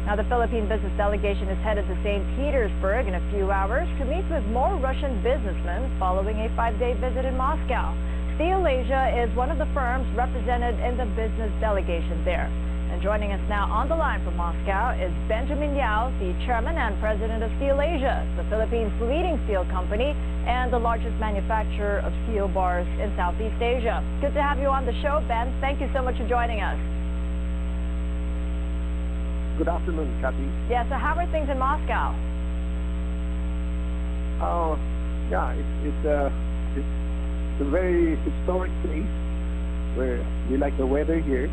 Now, the Philippine business delegation is headed to St. Petersburg in a few hours to meet with more Russian businessmen following a 5-day visit in Moscow. SteelAsia is one of the firms represented in the business delegation there. And joining us now on the line from Moscow is Benjamin Yao, the chairman and president of SteelAsia's, the Philippines' leading steel company and the largest manufacturer of steel bars in Southeast Asia. Good to have you on the show, Ben. Thank you so much for joining us. Good afternoon, Kathy. Yeah, so how are things in Moscow? Yeah, it's a very historic place where we like the weather here.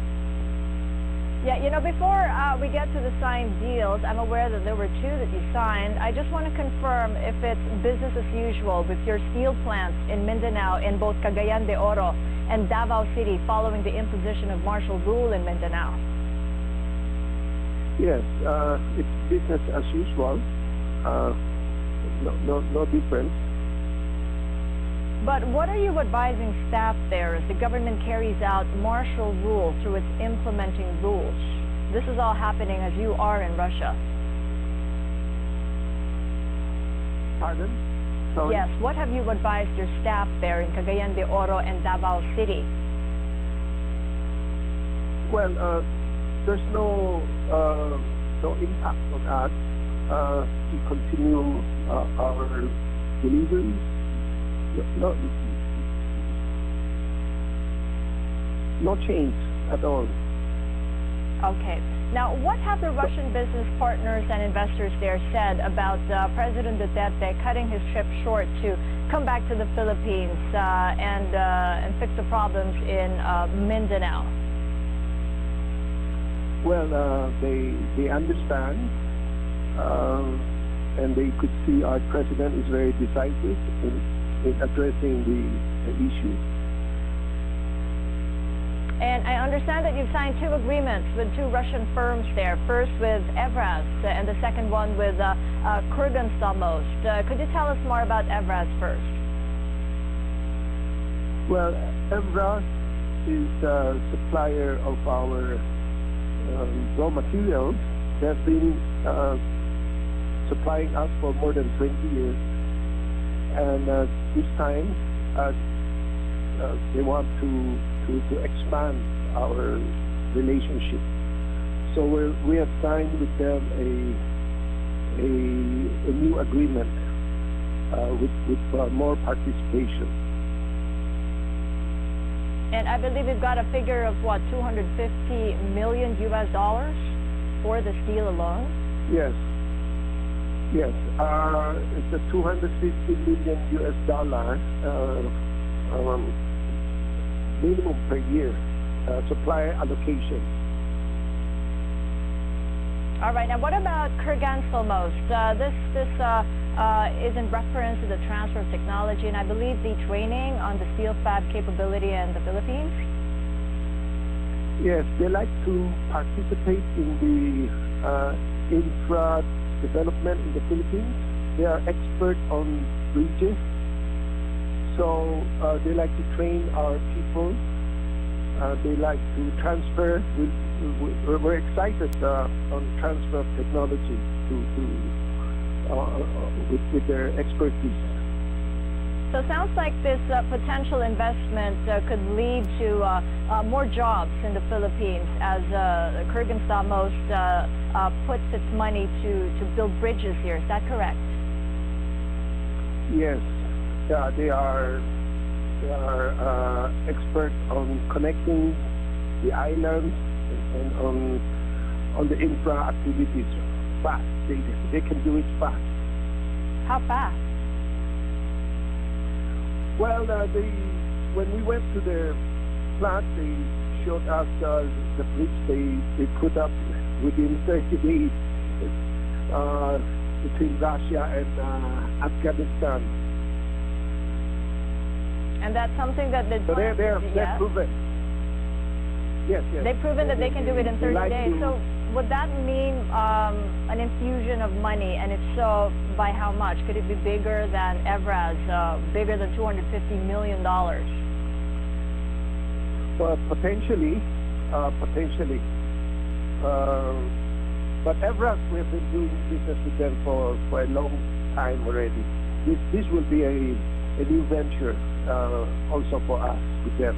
Yeah, you know, before we get to the signed deals, I'm aware that there were 2 that you signed. I just want to confirm if it's business as usual with your steel plants in Mindanao in both Cagayan de Oro and Davao City following the imposition of martial rule in Mindanao. Yes, it's business as usual. No difference. But what are you advising staff there as the government carries out martial rule through its implementing rules? This is all happening as you are in Russia. Pardon? Sorry? Yes, what have you advised your staff there in Cagayan de Oro and Davao City? Well, there's no impact on us. We continue our deliveries. No change at all. Okay. Now, what have the Russian business partners and investors there said about President Duterte cutting his trip short to come back to the Philippines and fix the problems in Mindanao? Well, they understand, and they could see our president is very decisive in addressing the issue. And I understand that you've signed 2 agreements with 2 Russian firms there. First with Evraz and the second one with Kurgan-Stalmost. Could you tell us more about Evraz first? Well, Evraz is a supplier of our raw materials. They've been supplying us for more than 20 years. And this time, they want to expand our relationship. So we have signed with them a new agreement with more participation. And I believe we've got a figure of what, $250 million for the steel alone? Yes. Yes, it's a $250 million minimum per year supply allocation. All right. Now, what about Kurgan-Stalmost? This is in reference to the transfer of technology and I believe the training on the steel fab capability in the Philippines. Yes, they like to participate in the infra development in the Philippines. They are expert on bridges, so they like to train our people. They like to transfer. We're excited on transfer of technology with their expertise. So it sounds like this potential investment could lead to more jobs in the Philippines as Kurgan-Stalmost puts its money to build bridges here. Is that correct? Yes, they are expert on connecting the islands and on the infra activities fast. They can do it fast. How fast? Well, when we went to their plant, they showed us the bridge they put up within 30 days between Russia and Afghanistan. And that's something that they're proven. Yes. They've proven that they can do it in 30 days. So would that mean an infusion of money? And if so, by how much? Could it be bigger than Evraz, bigger than $250 million? Well, potentially. But Evras, we have been doing business with them for a long time already. This will be a new venture also for us with them.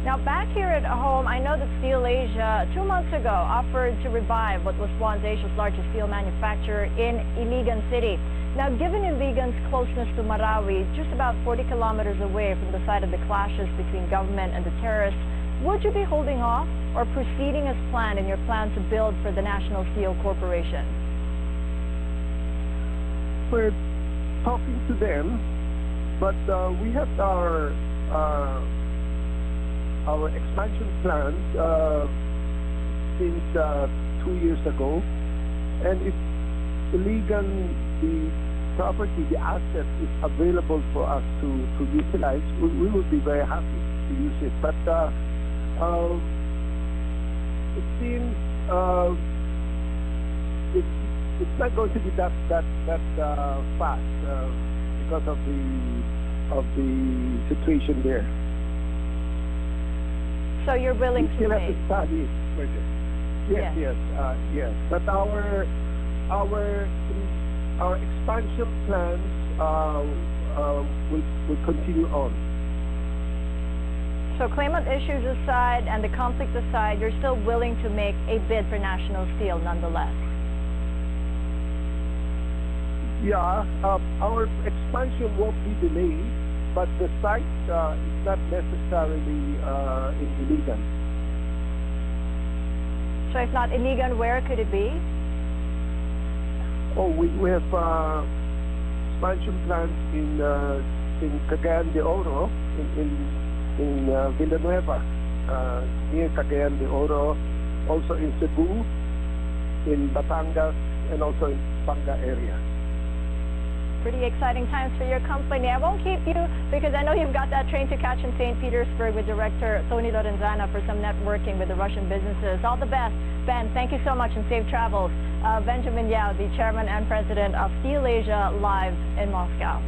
Now, back here at home, I know that SteelAsia 2 months ago offered to revive what was once Asia's largest steel manufacturer in Iligan City. Now, given Iligan's closeness to Marawi, just about 40 kilometers away from the site of the clashes between government and the terrorists, would you be holding off or proceeding as planned in your plan to build for the National Steel Corporation? We're talking to them, but we have our expansion plans since 2 years ago, and if Iligan, the property, the asset is available for us to utilize, we will be very happy to use it. But it seems it's not going to be that fast because of the situation there. So you're willing to still have wait? to study further. Yes. But our expansion plans will continue on. So claimant issues aside and the conflict aside, you're still willing to make a bid for National Steel nonetheless? Yeah, our expansion won't be delayed, but the site is not necessarily in Iligan. So if not Iligan, where could it be? Oh, we have expansion plans in Cagayan de Oro, in Villanueva, near Cagayan de Oro, also in Cebu, in Batangas, and also in Panga area. Pretty exciting times for your company. I won't keep you because I know you've got that train to catch in St. Petersburg with Director Tony Lorenzana for some networking with the Russian businesses. All the best. Ben, thank you so much and safe travels. Benjamin Yao, the Chairman and President of SteelAsia, live in Moscow.